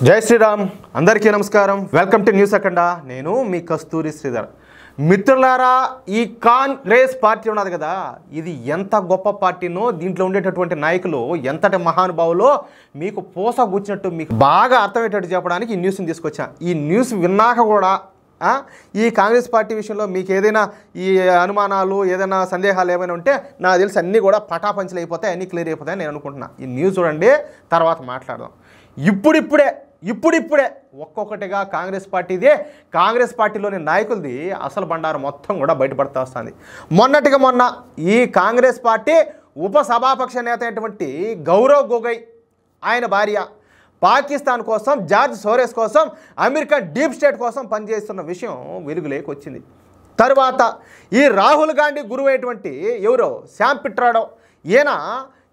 జై శ్రీరామ్ అందరికీ నమస్కారం వెల్కమ్ టు న్యూస్ అఖండ నేను మీ కస్తూరి శ్రీధర్ మిత్రులారా ఈ కాంగ్రెస్ పార్టీ ఉన్నది కదా ఇది ఎంత గొప్ప పార్టీనో దీంట్లో ఉండేటటువంటి నాయకులు ఎంతటి మహానుభావులో మీకు పోసగుచ్చినట్టు మీకు బాగా అర్థమయ్యేటట్టు చెప్పడానికి ఈ న్యూస్ని తీసుకొచ్చా ఈ న్యూస్ విన్నాక కూడా ఈ కాంగ్రెస్ పార్టీ విషయంలో మీకు ఏదైనా ఈ అనుమానాలు ఏదైనా సందేహాలు ఏమైనా ఉంటే నాకు తెలిసి అన్నీ కూడా పటాపంచలు అయిపోతాయి అన్నీ క్లియర్ అయిపోతాయని నేను అనుకుంటున్నా ఈ న్యూస్ చూడండి తర్వాత మాట్లాడదాం ఇప్పుడిప్పుడే ఒక్కొక్కటిగా కాంగ్రెస్ పార్టీలోని నాయకులది అసలు బండారం మొత్తం కూడా బయటపడుతూ వస్తుంది మొన్న ఈ కాంగ్రెస్ పార్టీ ఉపసభాపక్ష నేత అయినటువంటి గౌరవ్ గొగోయ్ ఆయన భార్య పాకిస్తాన్ కోసం జార్జ్ సోరెస్ కోసం అమెరికన్ డీప్ స్టేట్ కోసం పనిచేస్తున్న విషయం వెలుగులోకి వచ్చింది తర్వాత ఈ రాహుల్ గాంధీ గురువు అయినటువంటి ఎవరో శామ్ పిట్రాడో ఈయన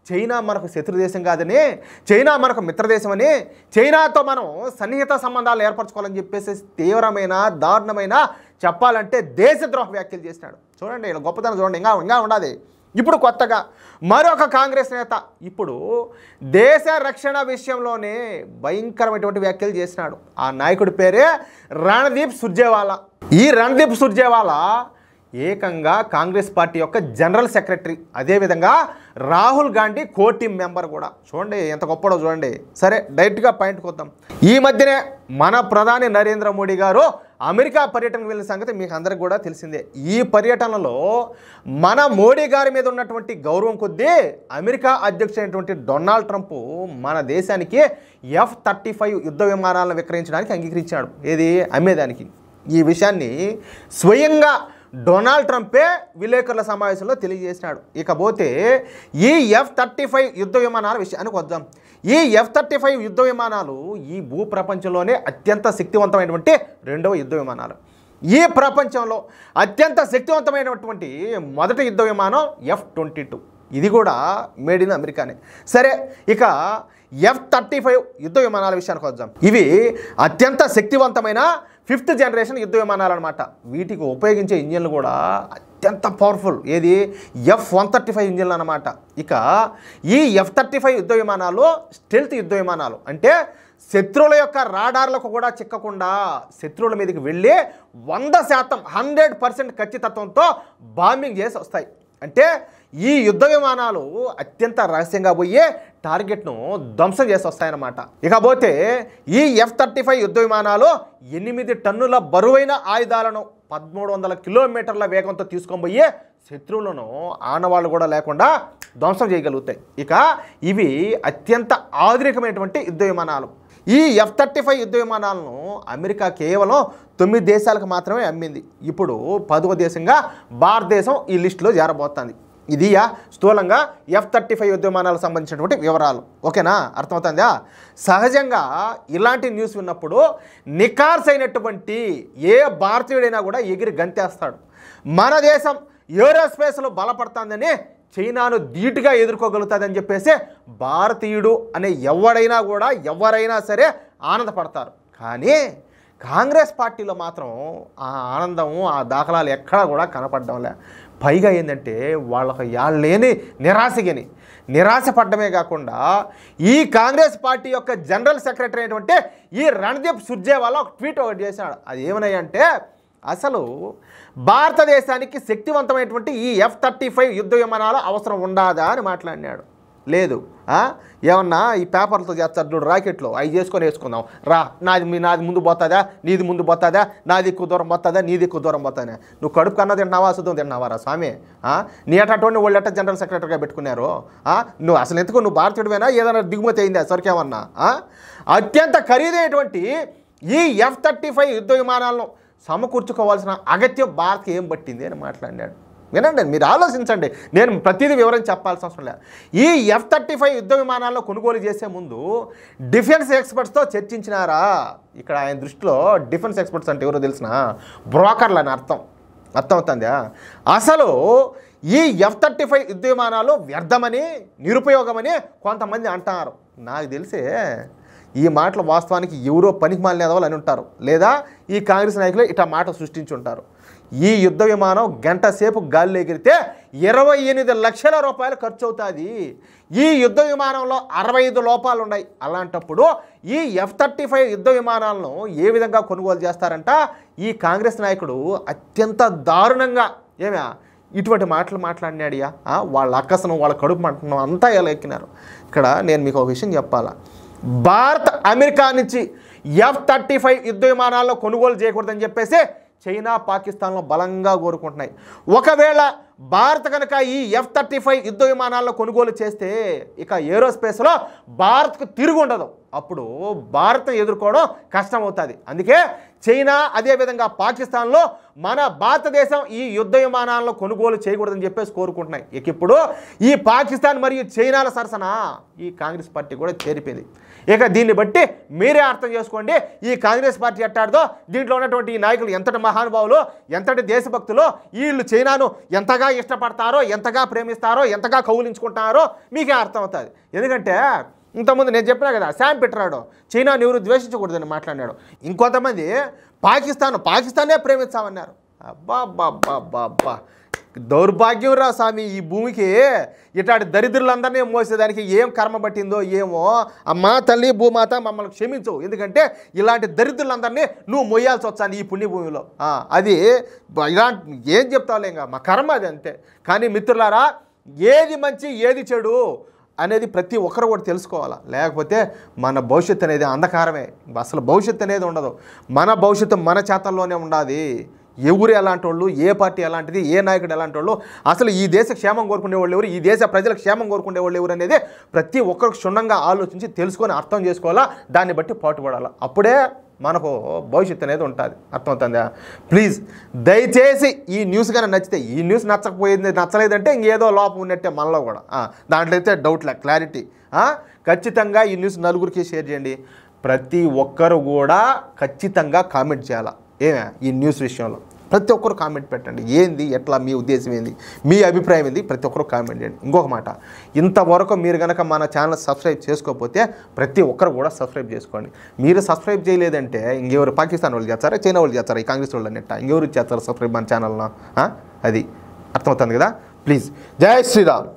చైనా మనకు శత్రు దేశం కాదని చైనా మనకు మిత్రదేశం అని చైనాతో మనం సన్నిహిత సంబంధాలు ఏర్పరచుకోవాలని చెప్పేసి తీవ్రమైన దారుణమైన చెప్పాలంటే దేశద్రోహ వ్యాఖ్యలు చేసినాడు చూడండి ఇలా గొప్పతనం చూడండి ఇంకా ఉండాలి ఇప్పుడు కొత్తగా మరొక కాంగ్రెస్ నేత ఇప్పుడు దేశ రక్షణ విషయంలోనే భయంకరమైనటువంటి వ్యాఖ్యలు చేసినాడు ఆ నాయకుడి పేరే రణదీప్ సుర్జేవాలా ఈ రణదీప్ సుర్జేవాలా ఏకంగా కాంగ్రెస్ పార్టీ యొక్క జనరల్ సెక్రటరీ అదేవిధంగా Rahul Gandhi core team member కూడా చూడండి ఎంత గొప్పడో చూడండి సరే డైరెక్ట్గా పాయింట్కి వద్దాం ఈ మధ్యనే మన ప్రధాని నరేంద్ర మోడీ గారు అమెరికా పర్యటనకు వెళ్ళిన సంగతి మీకు అందరికి కూడా తెలిసిందే ఈ పర్యటనలో మన మోడీ గారి మీద ఉన్నటువంటి గౌరవం కొద్దీ అమెరికా అధ్యక్షుడైనటువంటి డొనాల్డ్ ట్రంప్ మన దేశానికి F-35 యుద్ధ విమానాలను విక్రయించడానికి అంగీకరించాడు ఏది అమ్మేదానికి ఈ విషయాన్ని స్వయంగా డొనాల్డ్ ట్రంపే విలేకరుల సమావేశంలో తెలియజేసినాడు ఇకపోతే ఈ F-35 యుద్ధ విమానాల విషయానికి వద్దాం ఈ F-35 యుద్ధ విమానాలు ఈ భూప్రపంచంలోనే అత్యంత శక్తివంతమైనటువంటి రెండవ యుద్ధ విమానాలు ఈ ప్రపంచంలో అత్యంత శక్తివంతమైనటువంటి మొదటి యుద్ధ విమానం F-22 ఇది కూడా మేడ్ ఇన్ అమెరికానే సరే ఇక F-35 యుద్ధ విమానాల విషయానికి వద్దాం ఇవి అత్యంత శక్తివంతమైన 5th జనరేషన్ యుద్ధ విమానాలు అనమాట వీటికి ఉపయోగించే ఇంజిన్లు కూడా అత్యంత పవర్ఫుల్ ఏది F-135 ఇంజిన్లు అనమాట ఇక ఈ F-35 యుద్ధ విమానాలు స్టెల్త్ యుద్ధ విమానాలు అంటే శత్రువుల యొక్క రాడార్లకు కూడా చిక్కకుండా శత్రువుల మీదకి వెళ్ళి 100% ఖచ్చితత్వంతో బాంబింగ్ చేసి వస్తాయి అంటే ఈ యుద్ధ విమానాలు అత్యంత రహస్యంగా పోయి టార్గెట్ను ధ్వంసం చేసి వస్తాయన్నమాట ఇకపోతే ఈ F-35 యుద్ధ విమానాలు 8 టన్నుల బరువైన ఆయుధాలను 1300 కిలోమీటర్ల వేగంతో తీసుకొని పోయి శత్రువులను ఆనవాళ్ళు కూడా లేకుండా ధ్వంసం చేయగలుగుతాయి ఇక ఇవి అత్యంత ఆధునికమైనటువంటి యుద్ధ విమానాలు ఈ F-35 యుద్ధ విమానాలను అమెరికా కేవలం 9 దేశాలకు మాత్రమే అమ్మింది ఇప్పుడు 10వ దేశంగా భారతదేశం ఈ లిస్టులో చేరబోతుంది ఇది స్థూలంగా F-35 యుద్ధ విమానాలకు సంబంధించినటువంటి వివరాలు ఓకేనా అర్థమవుతుందా సహజంగా ఇలాంటి న్యూస్ విన్నప్పుడు నికార్స్ అయినటువంటి ఏ భారతీయుడైనా కూడా ఎగిరి గంతేస్తాడు మన దేశం ఏరోస్పేస్లో బలపడుతుందని చైనాను ధీటుగా ఎదుర్కోగలుగుతుందని చెప్పేసి భారతీయుడు అనే ఎవరైనా సరే ఆనందపడతారు కానీ కాంగ్రెస్ పార్టీలో మాత్రం ఆ ఆనందము ఆ దాఖలాలు ఎక్కడా కూడా కనపడడంలే పైగా ఏంటంటే వాళ్ళకు లేని నిరాశపడ్డమే కాకుండా ఈ కాంగ్రెస్ పార్టీ యొక్క జనరల్ సెక్రటరీ అయినటువంటి ఈ రణదీప్ సుర్జేవాలా ఒక ట్వీట్ ఒకటి చేశాడు అది ఏమన్నాయంటే అసలు భారతదేశానికి శక్తివంతమైనటువంటి ఈ F-35 యుద్ధ విమానాలు అవసరం ఉండదా అని మాట్లాడినాడు లేదు ఏమన్నా ఈ పేపర్లతో చేస్తారు చూడు రాకెట్లో అవి చేసుకొని వేసుకుందాం రా నాది ముందు పోతుందా నీది ముందు పోతుందా నాది ఎక్కువ దూరం పోతుందా నీది ఎక్కువ దూరం పోతుందా నువ్వు కడుపు కన్నా తింటున్నావా అసలు తింటున్నావా రా స్వామి నీ అటువంటి వాళ్ళు ఎట్ట జనరల్ సెక్రటరీగా పెట్టుకున్నారు నువ్వు అసలు ఎందుకు నువ్వు భారతీయుడివేనా ఏదైనా దిగుమతి అయిందా సరికేమన్నా అత్యంత ఖరీదైనటువంటి ఈ F-35 యుద్ధ విమానాలను సమకూర్చుకోవాల్సిన అగత్యం భారత్కి ఏం పట్టింది అని మాట్లాడినాడు వినండి మీరు ఆలోచించండి నేను ప్రతిదీ వివరం చెప్పాల్సిన అవసరం లేదు ఈ F-35 యుద్ధ విమానాల్లో కొనుగోలు చేసే ముందు డిఫెన్స్ ఎక్స్పర్ట్స్తో చర్చించినారా ఇక్కడ ఆయన దృష్టిలో డిఫెన్స్ ఎక్స్పర్ట్స్ అంటే ఎవరో తెలిసిన బ్రోకర్లు అని అర్థమవుతుందా అసలు ఈ F-35 యుద్ధ విమానాలు వ్యర్థమని నిరుపయోగమని కొంతమంది అంటున్నారు నాకు తెలిసే ఈ మాటలు వాస్తవానికి ఎవరో పనికి మాలిన ఎదవాళ్ళు అని ఉంటారు లేదా ఈ కాంగ్రెస్ నాయకులు ఇట్లా మాట సృష్టించి ఉంటారు ఈ యుద్ధ విమానం గంట సేపు గాల్లో ఎగిరితే 28 లక్షల రూపాయలు ఖర్చు అవుతుంది. ఈ యుద్ధ విమానంలో 65 లోపాలు ఉన్నాయి. అలాంటప్పుడు ఈ F-35 యుద్ధ విమానాలను ఏ విధంగా కొనుగోలు చేస్తారంట ఈ కాంగ్రెస్ నాయకుడు అత్యంత దారుణంగా ఇటువంటి మాటలు మాట్లాడినాడియా. వాళ్ళ అక్కసను వాళ్ళ కడుపు మంటను అంతా ఎలా ఎక్కినారు. ఇక్కడ నేను మీకు ఒక విషయం చెప్పాలా, భారత్ అమెరికా నుంచి F-35 యుద్ధ విమానాల్లో కొనుగోలు చేయకూడదని చెప్పేసి చైనా పాకిస్తాన్లో బలంగా కోరుకుంటున్నాయి. ఒకవేళ భారత్ కనుక ఈ F-35 యుద్ధ విమానాల్లో కొనుగోలు చేస్తే ఇక ఏరోస్పేస్లో భారత్కు తిరుగు ఉండదు. అప్పుడు భారత్ను ఎదుర్కోవడం కష్టమవుతుంది. అందుకే చైనా అదేవిధంగా పాకిస్తాన్లో మన భారతదేశం ఈ యుద్ధ విమానాల్లో కొనుగోలు చేయకూడదని చెప్పేసి కోరుకుంటున్నాయి. ఇక ఇప్పుడు ఈ పాకిస్తాన్ మరియు చైనాల సరసన ఈ కాంగ్రెస్ పార్టీ కూడా చేరిపోయింది. ఇక దీన్ని బట్టి మీరే అర్థం చేసుకోండి ఈ కాంగ్రెస్ పార్టీ ఎట్టాడదో. దీంట్లో ఉన్నటువంటి ఈ నాయకులు ఎంతటి మహానుభావులు, ఎంతటి దేశభక్తులు, వీళ్ళు చైనాను ఎంతగా ఇష్టపడతారో, ఎంతగా ప్రేమిస్తారో, ఎంతగా కౌలించుకుంటారో మీకే అర్థమవుతుంది. ఎందుకంటే ఇంతకుముందు నేను చెప్పినా కదా, శామ్ పిట్రాడో చైనాను ఎవరు ద్వేషించకూడదని మాట్లాడినాడు. ఇంకొంతమంది పాకిస్తాన్నే ప్రేమించామన్నారు. అబ్బా బాబ్బా బాబ్బా, దౌర్భాగ్యం రా స్వామి. ఈ భూమికి ఇట్లాంటి దరిద్రులందరినీ మోసేదానికి ఏం కర్మ పట్టిందో ఏమో. అమ్మా తల్లి భూమాత మమ్మల్ని క్షమించు, ఎందుకంటే ఇలాంటి దరిద్రులందరినీ నువ్వు మొయ్యాల్సి వచ్చాను ఈ పుణ్యభూమిలో. అది ఇలాంటి ఏం చెప్తావులే, ఇంకా మా కర్మ అది అంతే. కానీ మిత్రులారా, ఏది మంచి ఏది చెడు అనేది ప్రతి ఒక్కరు కూడా తెలుసుకోవాలా. లేకపోతే మన భవిష్యత్తు అనేది అంధకారమే. అసలు భవిష్యత్తు అనేది ఉండదు. మన భవిష్యత్తు మన చేతల్లోనే ఉండాలి. ఎవరు ఎలాంటి వాళ్ళు, ఏ పార్టీ ఎలాంటిది, ఏ నాయకుడు ఎలాంటి వాళ్ళు, అసలు ఈ దేశ క్షేమం కోరుకునే వాళ్ళు ఎవరు, ఈ దేశ ప్రజల క్షేమం కోరుకునే వాళ్ళు ఎవరు అనేది ప్రతి ఒక్కరికి క్షుణ్ణంగా ఆలోచించి తెలుసుకొని అర్థం చేసుకోవాలా. దాన్ని బట్టి పాటుపడాలా. అప్పుడే మనకు భవిష్యత్తు అనేది ఉంటుంది. అర్థమవుతుందా? ప్లీజ్ దయచేసి ఈ న్యూస్ కానీ నచ్చితే, ఈ న్యూస్ నచ్చలేదంటే ఇంకేదో లోపం ఉన్నట్టే మనలో కూడా. దాంట్లో అయితే డౌట్లే, క్లారిటీ. ఖచ్చితంగా ఈ న్యూస్ నలుగురికి షేర్ చేయండి. ప్రతి ఒక్కరు కూడా ఖచ్చితంగా కామెంట్ చేయాలా. ఈ న్యూస్ విషయంలో ప్రతి ఒక్కరు కామెంట్ పెట్టండి. ఏంది, ఎట్లా, మీ ఉద్దేశం ఏంది, మీ అభిప్రాయం ఏంది, ప్రతి ఒక్కరు కామెంట్ చేయండి. ఇంకొక మాట, ఇంతవరకు మీరు కనుక మన ఛానల్ సబ్స్క్రైబ్ చేసుకోకపోతే ప్రతి ఒక్కరు కూడా సబ్స్క్రైబ్ చేసుకోండి. మీరు సబ్స్క్రైబ్ చేయలేదంటే ఇంకెవరు, పాకిస్తాన్ వాళ్ళు చేస్తారా, చైనా వాళ్ళు చేస్తారా, ఈ కాంగ్రెస్ వాళ్ళు అన్నట్ట ఇంకెవరు చేస్తారు సబ్స్క్రైబ్ మన ఛానల్ను? అది అర్థమవుతుంది కదా. ప్లీజ్, జై శ్రీరామ్.